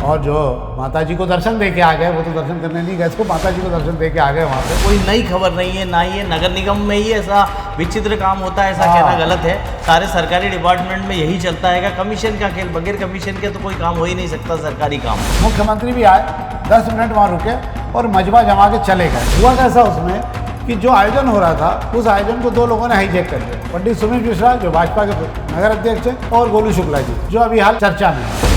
और जो माता जी को दर्शन दे के आ गए, वो तो दर्शन करने नहीं गए थे, माता जी को दर्शन दे के आ गए वहाँ पे। कोई नई खबर नहीं है, ना ही ये नगर निगम में ही ऐसा विचित्र काम होता है, ऐसा कहना गलत है। सारे सरकारी डिपार्टमेंट में यही चलता है, कमीशन का खेल, बगैर कमीशन के तो कोई काम हो ही नहीं सकता सरकारी काम। मुख्यमंत्री भी आए, 10 मिनट वहाँ रुके और मजबा जमा के चले गए। हुआ कैसा उसमें कि जो आयोजन हो रहा था, उस आयोजन को 2 लोगों ने हाईजैक कर दिया। पंडित सुमित मिश्रा जो भाजपा के नगर अध्यक्ष हैं, और गोलू शुक्ला जी जो अभी हाल चर्चा में है।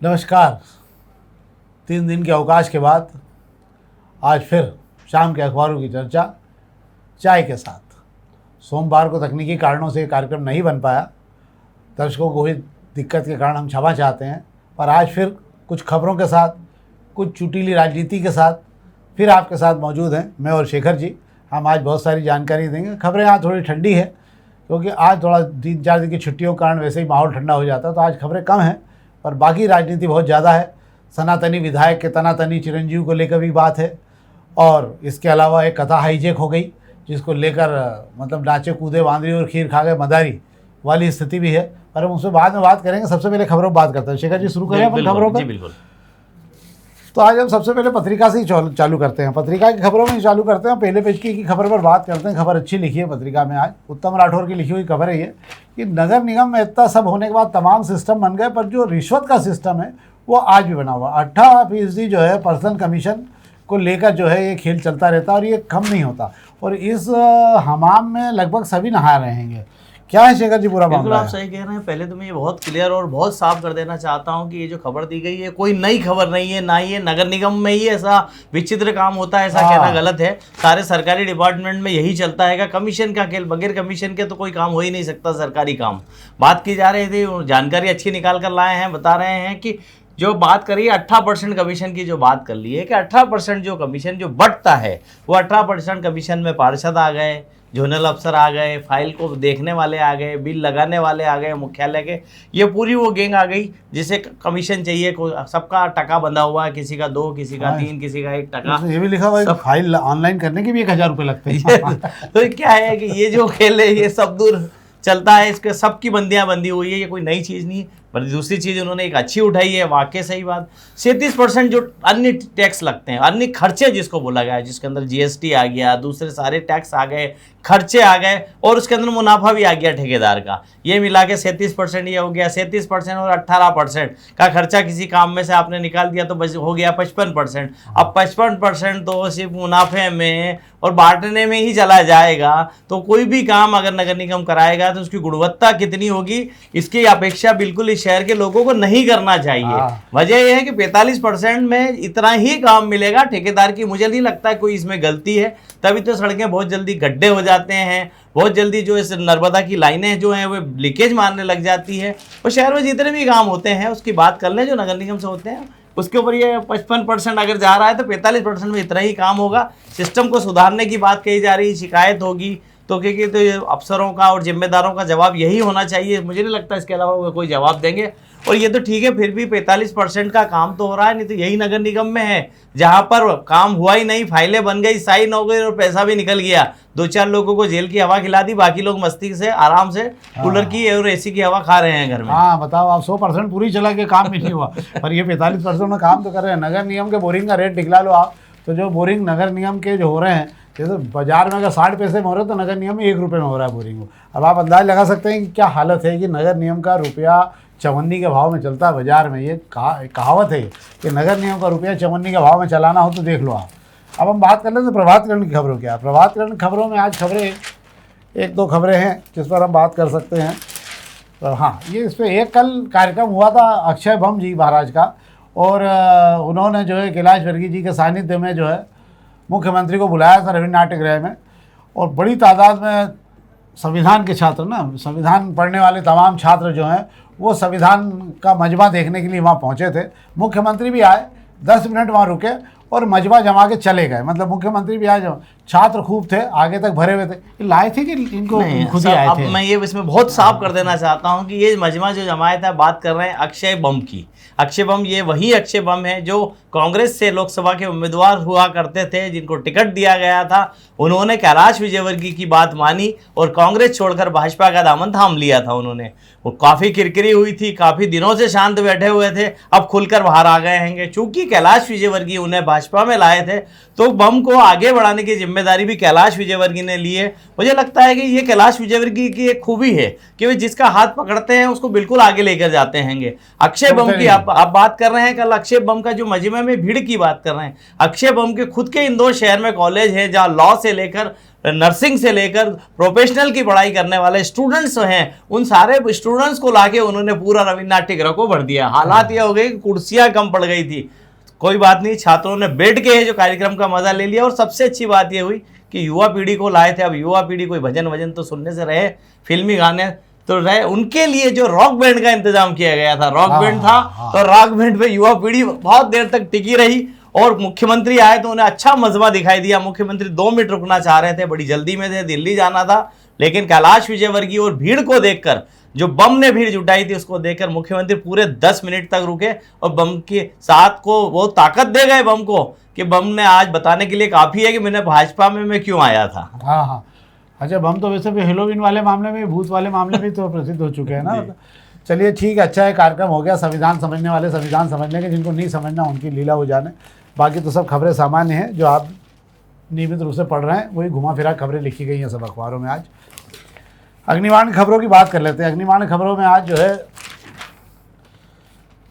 नमस्कार। 3 दिन के अवकाश के बाद आज फिर शाम के अखबारों की चर्चा चाय के साथ। सोमवार को तकनीकी कारणों से ये कार्यक्रम नहीं बन पाया, दर्शकों को हुई दिक्कत के कारण हम क्षमा चाहते हैं, पर आज फिर कुछ खबरों के साथ, कुछ चुटीली राजनीति के साथ फिर आपके साथ मौजूद हैं मैं और शेखर जी। हम आज बहुत सारी जानकारी देंगे। खबरें आज थोड़ी ठंडी है, क्योंकि आज थोड़ा 3-4 दिन की छुट्टियों के कारण वैसे ही माहौल ठंडा हो जाता है, तो आज खबरें कम हैं, पर बाकी राजनीति बहुत ज़्यादा है। सनातनी विधायक के तनातनी चिरंजीव को लेकर भी बात है, और इसके अलावा एक कथा हाईजैक हो गई जिसको लेकर मतलब नाचे कूदे बांदरी और खीर खा गए मदारी वाली स्थिति भी है, पर हम उसमें बाद में बात करेंगे। सबसे पहले खबरों पर बात करते हैं। शेखर जी शुरू करें अपन खबरों पर? जी बिल्कुल। तो आज हम सबसे पहले पत्रिका से ही चालू करते हैं। पत्रिका की खबरों में ही चालू करते हैं। पहले पेज की खबर पर बात करते हैं। खबर अच्छी लिखी है पत्रिका में आज। उत्तम राठौर की लिखी हुई खबर है ये कि नगर निगम में इतना सब होने के बाद तमाम सिस्टम बन गए, पर जो रिश्वत का सिस्टम है वो आज भी बना हुआ। 18% जो है पर्सनल कमीशन को लेकर जो है ये खेल चलता रहता है, और ये कम नहीं होता। और इस हमाम में लगभग सभी नहा रहेंगे। क्या है शेखर जी पूरा मामला? बिल्कुल आप सही कह रहे हैं। पहले तो मैं ये बहुत क्लियर और बहुत साफ कर देना चाहता हूँ कि ये जो खबर दी गई है कोई नई खबर नहीं है, ना ही ये नगर निगम में ही ऐसा विचित्र काम होता है, ऐसा कहना गलत है। सारे सरकारी डिपार्टमेंट में यही चलता है, कमीशन का खेल, बगैर कमीशन के तो कोई काम हो ही नहीं सकता सरकारी काम। बात की जा रही थी, जानकारी अच्छी निकाल कर लाए हैं, बता रहे हैं कि जो बात करिए 18% कमीशन की, जो बात कर ली है कि 18% जो कमीशन जो बढ़ता है वो 18% कमीशन में पार्षद आ गए, जोनल अफसर आ गए, फाइल को देखने वाले आ गए, बिल लगाने वाले आ गए मुख्यालय के, ये पूरी वो गैंग आ गई जिसे कमीशन चाहिए। सबका टका बंधा हुआ है, किसी का 2, किसी का 3, किसी का 1 टका। ये भी लिखा हुआ है फाइल ऑनलाइन करने के भी 1000 रुपये लगते हैं। तो क्या है कि ये जो खेल है ये सब दूर चलता है, इसके सबकी बंदियां बंधी हुई है, ये कोई नई चीज़ नहीं है। पर दूसरी चीज़ उन्होंने एक अच्छी उठाई है, वाकई सही बात। 37% जो अन्य टैक्स लगते हैं, अन्य खर्चे जिसको बोला गया है, जिसके अंदर जीएसटी आ गया, दूसरे सारे टैक्स आ गए, खर्चे आ गए, और उसके अंदर मुनाफा भी आ गया ठेकेदार का, ये मिला के 37% ये हो गया। 37% और 18% का खर्चा किसी काम में से आपने निकाल दिया तो बस हो गया 55%। अब 55% तो सिर्फ मुनाफे में और बांटने में ही चला जाएगा, तो कोई भी काम अगर नगर निगम कराएगा तो उसकी गुणवत्ता कितनी होगी, इसकी अपेक्षा बिल्कुल इस शहर के लोगों को नहीं करना चाहिए। वजह यह है कि 45% में इतना ही काम मिलेगा ठेकेदार की। मुझे नहीं लगता है कोई इसमें गलती है, तभी तो सड़कें बहुत जल्दी गड्ढे हो जाते हैं, बहुत जल्दी जो इस नर्मदा की लाइनें जो हैं वो लीकेज मारने लग जाती है। और शहर में जितने भी काम होते हैं उसकी बात कर लें जो नगर निगम से होते हैं, उसके ऊपर ये 55% अगर जा रहा है तो 45% में इतना ही काम होगा। सिस्टम को सुधारने की बात कही जा रही है, शिकायत होगी तो क्योंकि तो ये अफसरों का और जिम्मेदारों का जवाब यही होना चाहिए। मुझे नहीं लगता इसके अलावा वो कोई जवाब देंगे। और ये तो ठीक है, फिर भी 45% का काम तो हो रहा है, नहीं तो यही नगर निगम में है जहाँ पर काम हुआ ही नहीं, फाइलें बन गई, साइन हो गई और पैसा भी निकल गया। 2-4 लोगों को जेल की हवा खिला दी, बाकी लोग मस्ती से आराम से कूलर की और एसी की हवा खा रहे हैं घर में। हाँ बताओ, आप 100% पूरी चला के काम भी नहीं हुआ, पर ये 45% में काम तो कर रहे हैं। नगर निगम के बोरिंग का रेट निकला लो आप, तो जो बोरिंग नगर निगम के जो हो रहे हैं, जैसे बाजार में अगर 60 पैसे में हो रहे हैं तो नगर निगम में 1 रुपये में हो रहा है बोरिंग। अब आप अंदाज लगा सकते हैं कि क्या हालत है कि नगर निगम का रुपया चवन्नी के भाव में चलता है बाजार में। ये कहावत है कि नगर निगम का रुपया चवन्नी के भाव में चलाना हो तो देख लो आप। अब हम बात कर लेते हैं प्रभातकरण की खबरों क्या। प्रभातकरण खबरों में आज खबरें 1-2 खबरें हैं जिस पर हम बात कर सकते हैं। तो हाँ, ये इस पर एक कल कार्यक्रम हुआ था अक्षय भम जी महाराज का, और उन्होंने जो है कैलाश वर्गीय जी के सानिध्य में जो है मुख्यमंत्री को बुलाया था रविन्द्र नाट्य गृह में, और बड़ी तादाद में संविधान के छात्र ना, संविधान पढ़ने वाले तमाम छात्र जो हैं वो संविधान का मजमा देखने के लिए वहाँ पहुँचे थे। मुख्यमंत्री भी आए, 10 मिनट वहाँ रुके और मजमा जमा के चले गए। मतलब मुख्यमंत्री भी आज, छात्र खूब थे, आगे तक भरे हुए थे। ये लाए थे कि इनको खुद ही आए अब थे? मैं ये इसमें बहुत साफ कर देना चाहता हूँ कि ये मजमा जो जमाया था, बात कर रहे हैं अक्षय बम की। अक्षय बम, ये वही अक्षय बम है जो कांग्रेस से लोकसभा के उम्मीदवार हुआ करते थे, जिनको टिकट दिया गया था। उन्होंने कैलाश विजयवर्गीय की बात मानी और कांग्रेस छोड़कर भाजपा का दामन थाम लिया था उन्होंने। वो काफ़ी किरकिरी हुई थी, काफ़ी दिनों से शांत बैठे हुए थे, अब खुलकर बाहर आ गए हैं। चूंकि कैलाश विजयवर्गीय उन्हें भाजपा में लाए थे, तो बम को आगे बढ़ाने की जिम्मेदारी भी कैलाश विजयवर्गीय ने ली है। मुझे लगता है कि ये कैलाश विजयवर्गीय की एक खूबी है कि वे जिसका हाथ पकड़ते हैं उसको बिल्कुल आगे लेकर जाते हैं। अक्षय बम की आप बात कर रहे हैं, कल अक्षय बम का जो मजमे में भीड़ की बात कर रहे हैं, अक्षय बम के खुद के इंदौर शहर में कॉलेज है जहाँ लॉ से लेकर नर्सिंग से लेकर प्रोफेशनल की पढ़ाई करने वाले स्टूडेंट्स हैं। उन सारे स्टूडेंट्स को लाके उन्होंने पूरा रविन्द्रनाथ टिगरा को भर दिया। हालात यह हो गए कि कुर्सियां कम पड़ गई थी। कोई बात नहीं, छात्रों ने बैठ के जो कार्यक्रम का मजा ले लिया। और सबसे अच्छी बात यह हुई कि युवा पीढ़ी को लाए थे। अब युवा पीढ़ी कोई भजन तो सुनने से रहे, फिल्मी गाने तो रहे, उनके लिए जो रॉक बैंड का इंतजाम किया गया था, रॉक बैंड था, तो रॉक बैंड पे युवा पीढ़ी बहुत देर तक टिकी रही। और मुख्यमंत्री आए तो उन्हें अच्छा मजमा दिखाई दिया। मुख्यमंत्री 2 मिनट रुकना चाह रहे थे, बड़ी जल्दी में थे, दिल्ली जाना था, लेकिन कैलाश विजयवर्गीय और भीड़ को देखकर, जो बम ने भीड़ जुटाई थी उसको देखकर मुख्यमंत्री पूरे 10 मिनट तक रुके और बम के साथ को वो ताकत दे गए बम को कि बम ने आज बताने के लिए काफ़ी है कि मैंने भाजपा में मैं क्यों आया था। हाँ हाँ, अच्छा, बम तो वैसे भी हेलोविन वाले मामले में, भूत वाले मामले में तो प्रसिद्ध हो चुके हैं ना। चलिए ठीक है, अच्छा है, कार्यक्रम हो गया। संविधान समझने वाले संविधान समझ लेंगे, जिनको नहीं समझना उनकी लीला हो जाने। बाकी तो सब खबरें सामान्य हैं, जो आप नियमित रूप से पढ़ रहे हैं वही घुमा फिरा खबरें लिखी गई हैं सब अखबारों में। आज अग्निबाण खबरों की बात कर लेते हैं। अग्निबाण खबरों में आज जो है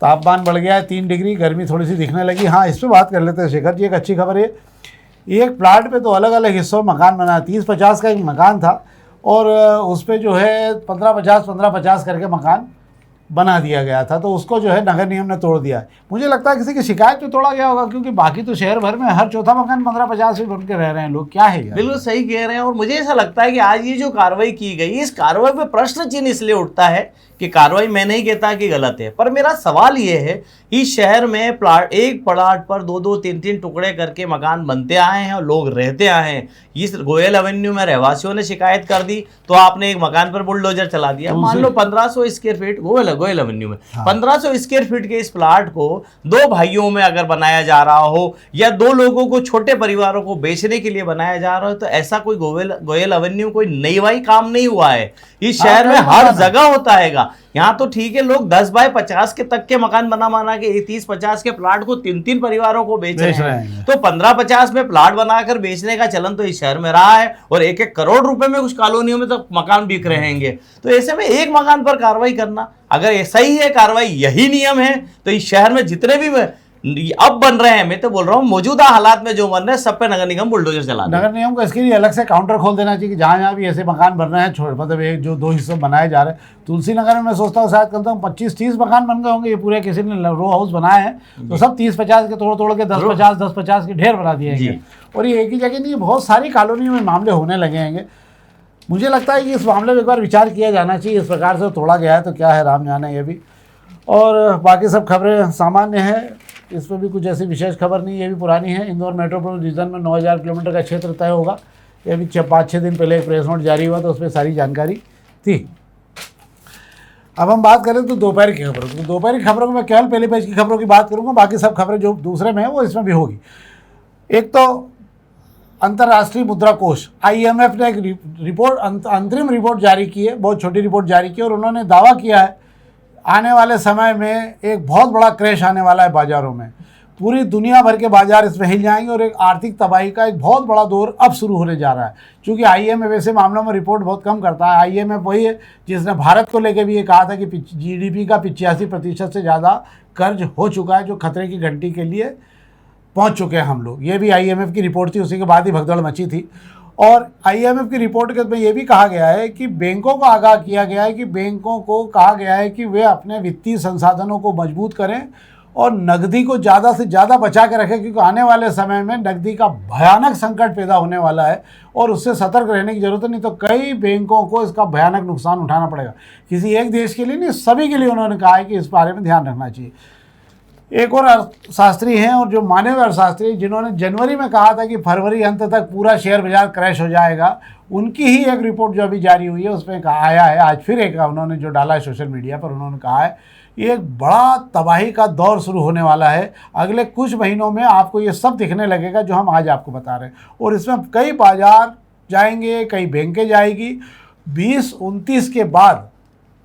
तापमान बढ़ गया है 3 डिग्री, गर्मी थोड़ी सी दिखने लगी। हाँ, इस पर बात कर लेते हैं शेखर जी, एक अच्छी खबर है। एक प्लाट पे तो अलग अलग हिस्सों में मकान बना, 30-50 का एक मकान था और उस पर जो है 15-50 करके मकान बना दिया गया था। तो उसको जो है नगर निगम ने तोड़ दिया है। मुझे लगता है किसी की शिकायत पे तोड़ा गया होगा, क्योंकि बाकी तो शहर भर में हर चौथा मकान 15-50 में बन के रह रहे हैं लोग। क्या है यार? बिल्कुल सही कह रहे हैं। और मुझे ऐसा लगता है कि आज ये जो कार्रवाई की गई, इस कार्रवाई पे प्रश्न चिन्ह इसलिए उठता है कि कार्रवाई मैं नहीं कहता कि गलत है, पर मेरा सवाल ये है, इस शहर में प्लाट, एक प्लाट पर 2-2, 3-3 टुकड़े करके मकान बनते आए हैं और लोग रहते आए हैं। इस गोयल एवेन्यू में रहवासियों ने शिकायत कर दी तो आपने एक मकान पर बुलडोजर चला दिया। मान लो 1500 स्क्वायर फीट गोयल एवेन्यू में 1500 स्क्वायर फीट के इस प्लाट को 2 भाइयों में अगर बनाया जा रहा हो या 2 लोगों को, छोटे परिवारों को बेचने के लिए बनाया जा रहा हो, तो ऐसा कोई गोयल एवेन्यू कोई नई काम नहीं हुआ है। इस शहर में हर जगह होता है। यहाँ तो ठीक है, लोग 10 बाय 50 के तक के मकान बना के 30-50 के प्लाट को 3-3 परिवारों को बेच रहे हैं। तो 15-50 में प्लाट बनाकर बेचने का चलन तो इस शहर में रहा है और 1-1 करोड़ रुपए में कुछ कॉलोनियों में तो मकान बिक रहे हैं। तो ऐसे में एक मकान पर कार्रवाई करना, अगर ऐसा ही है, कार्रवाई यही नियम है, तो इस शहर में जितने भी अब बन रहे हैं, मैं तो बोल रहा हूँ मौजूदा हालात में जो बन रहे हैं, सब पे नगर निगम बुलडोजर चला रहा है। नगर निगम को इसके लिए अलग से काउंटर खोल देना चाहिए कि जहाँ जहाँ भी ऐसे मकान बन रहे हैं, मतलब एक जो 2 हिस्सों बनाए जा रहे हैं। तुलसी नगर में मैं सोचता हूँ शायद कम से कम 25-30 मकान बन गए होंगे। ये पूरे किसी ने रो हाउस बनाए हैं, तो सब 30-50 के तोड़ के 10-50 के ढेर बना दिए हैं। और ये एक ही जगह नहीं, बहुत सारी कॉलोनियों में मामले होने लगे हैं। मुझे लगता है कि इस मामले में एक बार विचार किया जाना चाहिए। इस प्रकार से तोड़ा गया है तो क्या है, राम जाने ये भी। और बाकी सब खबरें सामान्य हैं, इस पर भी कुछ ऐसी विशेष खबर नहीं। ये भी पुरानी है। इंदौर मेट्रोपॉलिटन रीजन में 9000 किलोमीटर का क्षेत्र तय होगा। ये भी 5-6 दिन पहले एक प्रेस नोट जारी हुआ तो उसमें सारी जानकारी थी। अब हम बात करें तो दोपहर की खबरों की। दोपहर की खबरों में मैं केवल पहले पेज की खबरों की बात करूंगा, बाकी सब खबरें जो दूसरे में है वो इसमें भी होगी। एक तो अंतर्राष्ट्रीय मुद्रा कोष IMF ने एक रिपोर्ट, अंतरिम रिपोर्ट जारी की है, बहुत छोटी रिपोर्ट जारी की, और उन्होंने दावा किया है आने वाले समय में एक बहुत बड़ा क्रैश आने वाला है बाज़ारों में। पूरी दुनिया भर के बाजार इसमें हिल जाएंगे और एक आर्थिक तबाही का एक बहुत बड़ा दौर अब शुरू होने जा रहा है। क्योंकि IMF ऐसे मामलों में रिपोर्ट बहुत कम करता है। IMF वही है जिसने भारत को लेकर भी ये कहा था कि GDP का 85% से ज़्यादा कर्ज हो चुका है, जो खतरे की घंटी के लिए पहुंच चुके हैं हम लोग। ये भी IMF की रिपोर्ट थी, उसी के बाद ही भगदड़ मची थी। और IMF की रिपोर्ट के में ये भी कहा गया है कि बैंकों को आगाह किया गया है, कि बैंकों को कहा गया है कि वे अपने वित्तीय संसाधनों को मजबूत करें और नकदी को ज़्यादा से ज़्यादा बचा के रखें, क्योंकि आने वाले समय में नकदी का भयानक संकट पैदा होने वाला है और उससे सतर्क रहने की ज़रूरत है। नहीं तो कई बैंकों को इसका भयानक नुकसान उठाना पड़ेगा। किसी एक देश के लिए नहीं, सभी के लिए उन्होंने कहा है कि इस बारे में ध्यान रखना चाहिए। एक और अर्थशास्त्री हैं और जो माने हुए अर्थशास्त्री जिन्होंने जनवरी में कहा था कि फरवरी अंत तक पूरा शेयर बाजार क्रैश हो जाएगा, उनकी ही एक रिपोर्ट जो अभी जारी हुई है उसमें कहा आया है, आज फिर एक उन्होंने जो डाला है सोशल मीडिया पर, उन्होंने कहा है ये एक बड़ा तबाही का दौर शुरू होने वाला है। अगले कुछ महीनों में आपको ये सब दिखने लगेगा जो हम आज आपको बता रहे हैं, और इसमें कई बाजार जाएंगे, कई बैंकें जाएगी। 2029 के बाद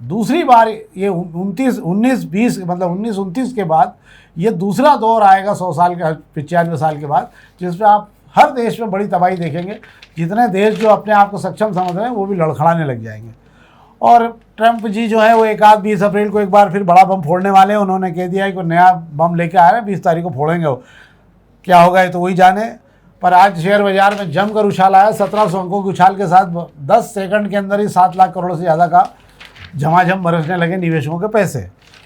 दूसरी बार ये 19-20 मतलब 19-29 के बाद ये दूसरा दौर आएगा 100 साल के 95 साल के बाद, जिसमें आप हर देश में बड़ी तबाही देखेंगे। जितने देश जो अपने आप को सक्षम समझ रहे हैं वो भी लड़खड़ाने लग जाएंगे। और ट्रंप जी जो है वो 20 अप्रैल को एक बार फिर बड़ा बम फोड़ने वाले हैं। उन्होंने कह दिया है कि नया बम लेके आ रहे हैं, 20 तारीख को फोड़ेंगे। वो क्या होगा ये तो वही जाने। पर आज शेयर बाजार में जमकर उछाल आया, 1700 अंकों के उछाल के साथ 10 सेकंड के अंदर ही 7 लाख करोड़ से ज़्यादा का झमाझम बरसने लगे निवेशकों के पैसे।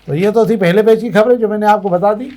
तो ये तो थी पहले पेज की खबरें जो मैंने आपको बता दी।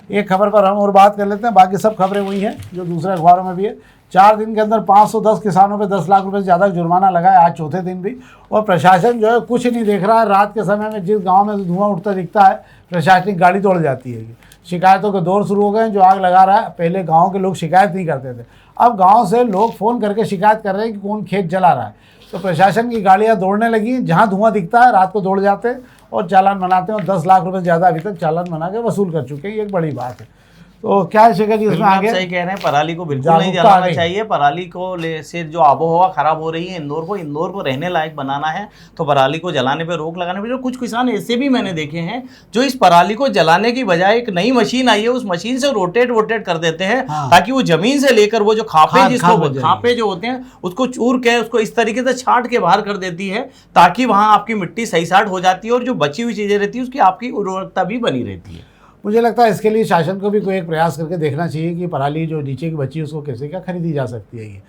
एक खबर पर हम और बात कर लेते हैं, बाकी सब खबरें वही हैं जो दूसरे अखबारों में भी है। 4 दिन के अंदर 510 किसानों पे 10 लाख रुपए से ज़्यादा जुर्माना लगा है, आज चौथे दिन भी। और प्रशासन जो है कुछ नहीं देख रहा है। रात के समय में जिस गांव में धुआं उठता दिखता है, प्रशासनिक गाड़ी दौड़ जाती है। शिकायतों के दौर शुरू हो गए हैं। जो आग लगा रहा है, पहले गाँव के लोग शिकायत नहीं करते थे, अब गाँव से लोग फ़ोन करके शिकायत कर रहे हैं कि कौन खेत जला रहा है। तो प्रशासन की गाड़ियाँ दौड़ने लगी, जहाँ धुआं दिखता है रात को दौड़ जाते हैं और चालान बनाते हैं। और 10 लाख रुपए से ज़्यादा अभी तक चालान बना के वसूल कर चुके हैं। ये एक बड़ी बात है। तो क्या है शेखर जी इसमें आगे? सही कह रहे हैं, पराली को बिल्कुल नहीं जलाना चाहिए। पराली को से जो आबोहवा खराब हो रही है, इंदौर को रहने लायक बनाना है तो पराली को जलाने पे रोक लगाने पे। कुछ किसान ऐसे भी मैंने देखे हैं जो इस पराली को जलाने की बजाय एक नई मशीन आई है, उस मशीन से रोटेट करते हैं। हाँ। ताकि वो जमीन से लेकर वो जो खापे जो होते हैं उसको चूर के उसको इस तरीके से छांट के बाहर कर देती है, ताकि वहां आपकी मिट्टी सही साट हो जाती है और जो बची हुई चीजें रहती है उसकी आपकी उर्वरकता भी बनी रहती है। मुझे लगता है इसके लिए शासन को भी कोई एक प्रयास करके देखना चाहिए कि पराली जो नीचे की बची उसको कैसे क्या खरीदी जा सकती है।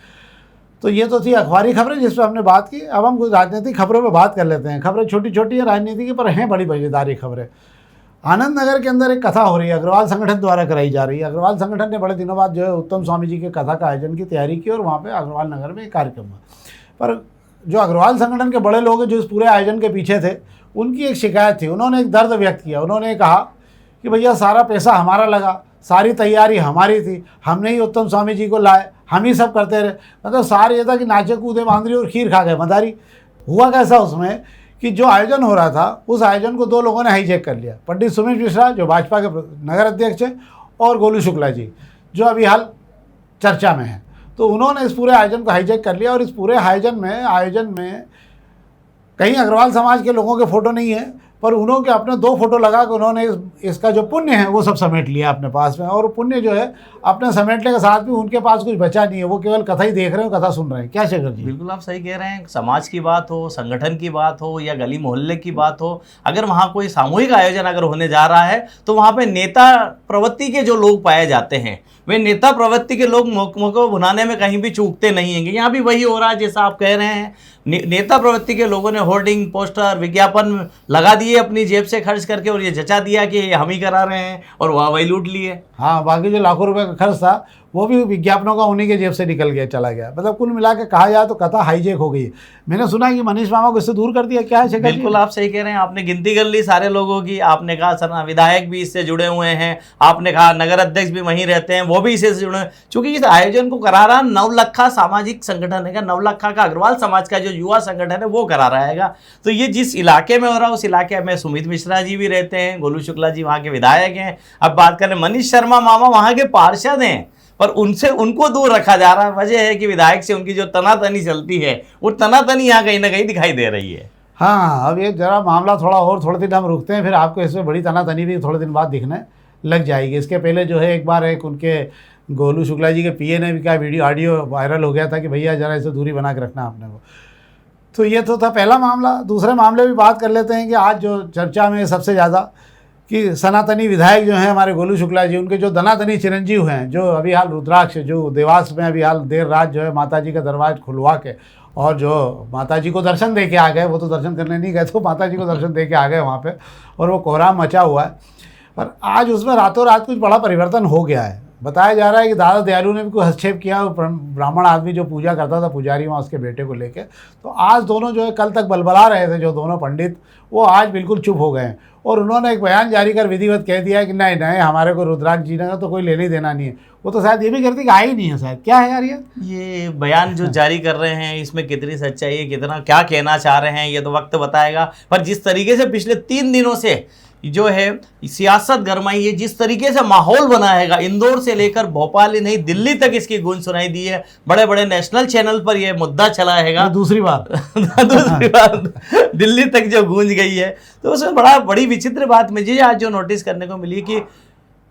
ये तो थी अखबारी खबरें जिस पर हमने बात की। अब हम कुछ राजनीतिक खबरों पे बात कर लेते हैं। खबरें छोटी छोटी है राजनीति की, पर हैं बड़ी मजेदार खबरें। आनंद नगर के अंदर एक कथा हो रही है, अग्रवाल संगठन द्वारा कराई जा रही है। अग्रवाल संगठन ने बड़े दिनों बाद जो है उत्तम स्वामी जी के कथा का आयोजन की तैयारी की और वहाँ पर अग्रवाल नगर में एक कार्यक्रम हुआ। पर जो अग्रवाल संगठन के बड़े लोग हैं जो इस पूरे आयोजन के पीछे थे, उनकी एक शिकायत थी। उन्होंने एक दर्द व्यक्त किया। उन्होंने कहा कि भैया सारा पैसा हमारा लगा, सारी तैयारी हमारी थी, हमने ही उत्तम स्वामी जी को लाए, हम ही सब करते रहे। मतलब सार ये था कि नाचे कूदे बांदरी और खीर खा गए मदारी। हुआ कैसा उसमें कि जो आयोजन हो रहा था उस आयोजन को 2 लोगों ने हाईजैक कर लिया। पंडित सुमित मिश्रा जो भाजपा के नगर अध्यक्ष हैं और गोलू शुक्ला जी जो अभी हाल चर्चा में हैं। तो उन्होंने इस पूरे आयोजन को हाईजैक कर लिया और इस पूरे आयोजन में कहीं अग्रवाल समाज के लोगों के फ़ोटो नहीं है, पर उन्होंने अपने 2 फोटो लगा के उन्होंने इसका जो पुण्य है वो सब समेट लिया अपने पास में। और पुण्य जो है अपने समेटने के साथ भी उनके पास कुछ बचा नहीं है, वो केवल कथा ही देख रहे हो, कथा सुन रहे हैं। क्या शेखर जी? बिल्कुल आप सही कह रहे हैं। समाज की बात हो, संगठन की बात हो या गली मोहल्ले की बात हो, अगर वहाँ कोई सामूहिक आयोजन अगर होने जा रहा है तो वहाँ पे नेता प्रवृत्ति के जो लोग पाए जाते हैं, वे नेता प्रवृत्ति के लोग मौके भुनाने में कहीं भी चूकते नहीं हैं। यहाँ भी वही हो रहा है जैसा आप कह रहे हैं। नेता प्रवृत्ति के लोगों ने होर्डिंग, पोस्टर, विज्ञापन लगा दिए अपनी जेब से खर्च करके और ये जचा दिया कि ये हम ही करा रहे हैं और वही लूट लिए। हाँ, बाकी जो लाखों रुपए का खर्च था वो भी विज्ञापनों का उन्हीं के जेब से निकल गया, चला गया। मतलब कुल मिला के कहा जाए तो कथा हाईजैक हो गई। मैंने सुना है कि मनीष मामा को इससे दूर कर दिया। क्या है शेखर? बिल्कुल आप सही कह रहे हैं। आपने गिनती कर ली सारे लोगों की। आपने कहा सर विधायक भी इससे जुड़े हुए हैं, आपने कहा नगर अध्यक्ष भी वहीं रहते हैं, वो भी इससे जुड़े हैं। चूंकि इस आयोजन को करा रहा नवलखा सामाजिक संगठन है, नवलखा का अग्रवाल समाज का जो युवा संगठन है वो करा रहेगा। तो ये जिस इलाके में हो रहा है उस इलाके में सुमित मिश्रा जी भी रहते हैं, गोलू शुक्ला जी वहाँ के विधायक हैं। अब बात करें मनीष शर्मा मामा वहाँ के पार्षद हैं, पर उनको दूर रखा जा रहा है। वजह है कि विधायक से उनकी जो तनातनी चलती है वो तनातनी यहाँ कहीं ना कहीं दिखाई दे रही है। हाँ, अब ये जरा मामला थोड़े दिन हम रुकते हैं, फिर आपको इसमें बड़ी तनातनी भी थोड़े दिन बाद दिखने लग जाएगी। इसके पहले जो है एक उनके गोलू शुक्ला जी के पीए ने भी कहा, ऑडियो वायरल हो गया था कि भैया जरा इसे दूरी बना के रखना आपने को। तो ये तो था पहला मामला। दूसरे मामले भी बात कर लेते हैं कि आज जो चर्चा में सबसे ज़्यादा कि सनातनी विधायक जो हैं हमारे गोलू शुक्ला जी, उनके जो धनातनी चिरंजीव हैं, जो अभी हाल रुद्राक्ष जो देवास में अभी हाल देर रात जो है माता जी का दरवाजा खुलवा के और जो माता जी को दर्शन दे के आ गए, वो तो दर्शन करने नहीं गए, तो माता जी को दर्शन दे के आ गए वहाँ पे, और वो कोहराम मचा हुआ है। पर आज उसमें रातों रात कुछ बड़ा परिवर्तन हो गया है। बताया जा रहा है कि दादा दयालु ने भी कोई हस्तक्षेप किया, ब्राह्मण आदमी जो पूजा करता था, पुजारी वहाँ उसके बेटे को लेके। तो आज दोनों जो है कल तक बलबला रहे थे जो दोनों पंडित, वो आज बिल्कुल चुप हो गए हैं और उन्होंने एक बयान जारी कर विधिवत कह दिया है कि नहीं नहीं, हमारे को रुद्राक्ष जी ने तो कोई लेने देना नहीं है। वो तो शायद ये भी कहते कि आए ही नहीं है शायद। क्या है यार ये बयान जो जारी कर रहे हैं इसमें कितनी सच्चाई है, कितना क्या कहना चाह रहे हैं, ये तो वक्त बताएगा। पर जिस तरीके से पिछले 3 दिनों से जो है सियासत गरमाई है, जिस तरीके से माहौल बना हैगा, इंदौर से लेकर भोपाल ही नहीं दिल्ली तक इसकी गूंज सुनाई दी है, बड़े बड़े नेशनल चैनल पर यह मुद्दा चला हैगा। दूसरी बात दूसरी बात दिल्ली तक जो गूंज गई है, तो उसमें बड़ी विचित्र बात मुझे आज जो नोटिस करने को मिली कि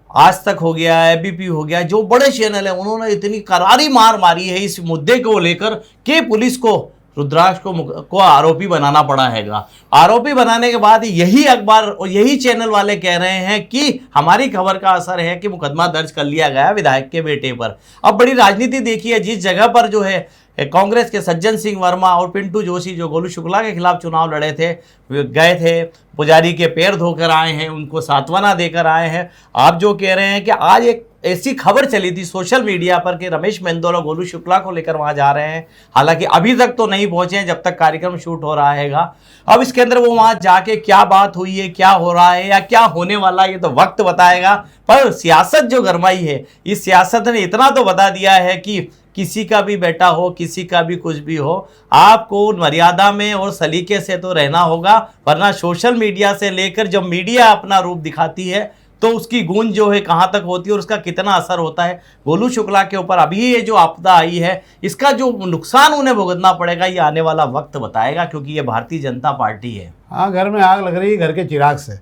आज तक हो गया, एबीपी हो गया, जो बड़े चैनल है उन्होंने इतनी करारी मार मारी है इस मुद्दे को लेकर कि पुलिस को रुद्राक्ष को आरोपी बनाना पड़ा हैगा। आरोपी बनाने के बाद यही अखबार और यही चैनल वाले कह रहे हैं कि हमारी खबर का असर है कि मुकदमा दर्ज कर लिया गया विधायक के बेटे पर। अब बड़ी राजनीति देखी है, जिस जगह पर जो है कांग्रेस के सज्जन सिंह वर्मा और पिंटू जोशी जो गोलू शुक्ला के खिलाफ चुनाव लड़े थे, गए थे, पुजारी के पैर धोकर आए हैं, उनको सांत्वना देकर आए हैं। आप जो कह रहे हैं कि आज एक ऐसी खबर चली थी सोशल मीडिया पर कि रमेश मेंदोल और गोलू शुक्ला को लेकर वहां जा रहे हैं, हालांकि अभी तक तो नहीं पहुंचे हैं जब तक कार्यक्रम शूट हो रहा हैगा। अब इसके अंदर वो वहां जाके क्या बात हुई है, क्या हो रहा है या क्या होने वाला है, ये तो वक्त बताएगा। पर सियासत जो गरमाई है, इस सियासत ने इतना तो बता दिया है कि किसी का भी बेटा हो, किसी का भी कुछ भी हो, आपको मर्यादा में और सलीके से तो रहना होगा, वरना सोशल मीडिया से लेकर जब मीडिया अपना रूप दिखाती है तो उसकी गूंज जो है कहाँ तक होती है और उसका कितना असर होता है। गोलू शुक्ला के ऊपर अभी ये जो आपदा आई है, इसका जो नुकसान उन्हें भुगतना पड़ेगा, ये आने वाला वक्त बताएगा, क्योंकि ये भारतीय जनता पार्टी है। हाँ, घर में आग लग रही है घर के चिराग से।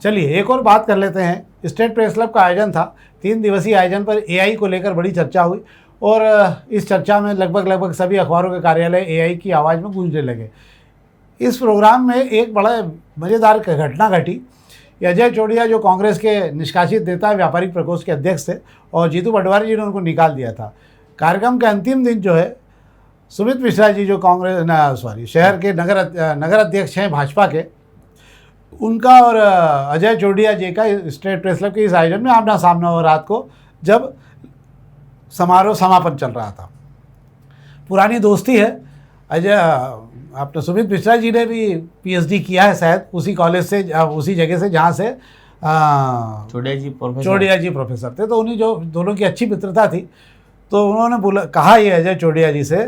चलिए एक और बात कर लेते हैं। स्टेट प्रेस क्लब का आयोजन था, 3 दिवसीय आयोजन पर एआई को लेकर बड़ी चर्चा हुई और इस चर्चा में लगभग सभी अखबारों के कार्यालय एआई की आवाज़ में गूंजने लगे। इस प्रोग्राम में एक बड़ा मज़ेदार घटना घटी। अजय चौड़िया जो कांग्रेस के निष्कासित नेता व्यापारिक प्रकोष्ठ के अध्यक्ष थे और जीतू पटवारी जी ने उनको निकाल दिया था। कार्यक्रम के अंतिम दिन जो है सुमित मिश्रा जी जो शहर के नगर अध्यक्ष हैं भाजपा के, उनका और अजय चौड़िया जी का स्टेट प्रेस क्लब के इस आयोजन में आमना सामना हो रात को, जब समारोह समापन चल रहा था। पुरानी दोस्ती है। अपने सुमित मिश्रा जी ने भी पीएचडी किया है शायद उसी कॉलेज से, उसी जगह से जहाँ से चौड़िया जी प्रोफेसर थे। तो उन्हीं जो दोनों की अच्छी मित्रता थी, तो उन्होंने कहा ये अजय चौड़िया जी से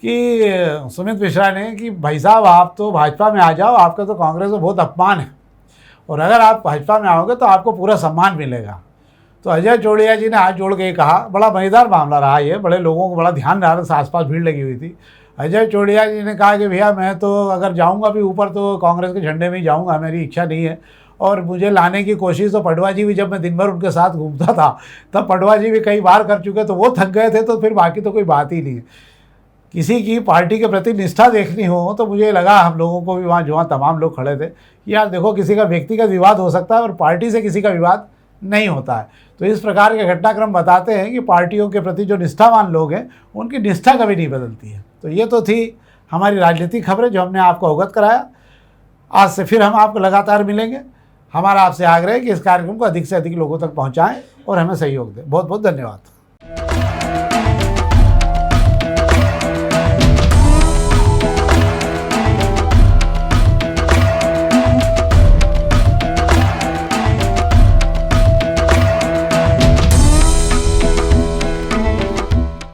कि सुमित मिश्रा ने कि भाई साहब आप तो भाजपा में आ जाओ, आपका तो कांग्रेस में बहुत अपमान है और अगर आप भाजपा में आओगे तो आपको पूरा सम्मान मिलेगा। तो अजय चौड़िया जी ने हाथ जोड़ के कहा, बड़ा मज़ेदार मामला रहा ये, बड़े लोगों को बड़ा ध्यान रहा था, आसपास भीड़ लगी हुई थी। अजय चौड़िया जी ने कहा कि भैया मैं तो अगर जाऊंगा भी ऊपर तो कांग्रेस के झंडे में ही जाऊंगा, मेरी इच्छा नहीं है। और मुझे लाने की कोशिश तो पटवा जी भी, जब मैं दिन भर उनके साथ घूमता था तब पटवा जी भी कई बार कर चुके, तो वो थक गए थे, तो फिर बाकी तो कोई बात ही नहीं है। किसी की पार्टी के प्रति निष्ठा देखनी हो तो मुझे लगा हम लोगों को भी वहाँ जो तमाम लोग खड़े थे, यार देखो किसी का व्यक्तिगत विवाद हो सकता है और पार्टी से किसी का विवाद नहीं होता है। तो इस प्रकार के घटनाक्रम बताते हैं कि पार्टियों के प्रति जो निष्ठावान लोग हैं उनकी निष्ठा कभी नहीं बदलती है। तो ये तो थी हमारी राजनीतिक खबरें जो हमने आपको अवगत कराया। आज से फिर हम आपको लगातार मिलेंगे। हमारा आपसे आग्रह है कि इस कार्यक्रम को अधिक से अधिक लोगों तक पहुंचाएं और हमें सहयोग दें। बहुत बहुत धन्यवाद।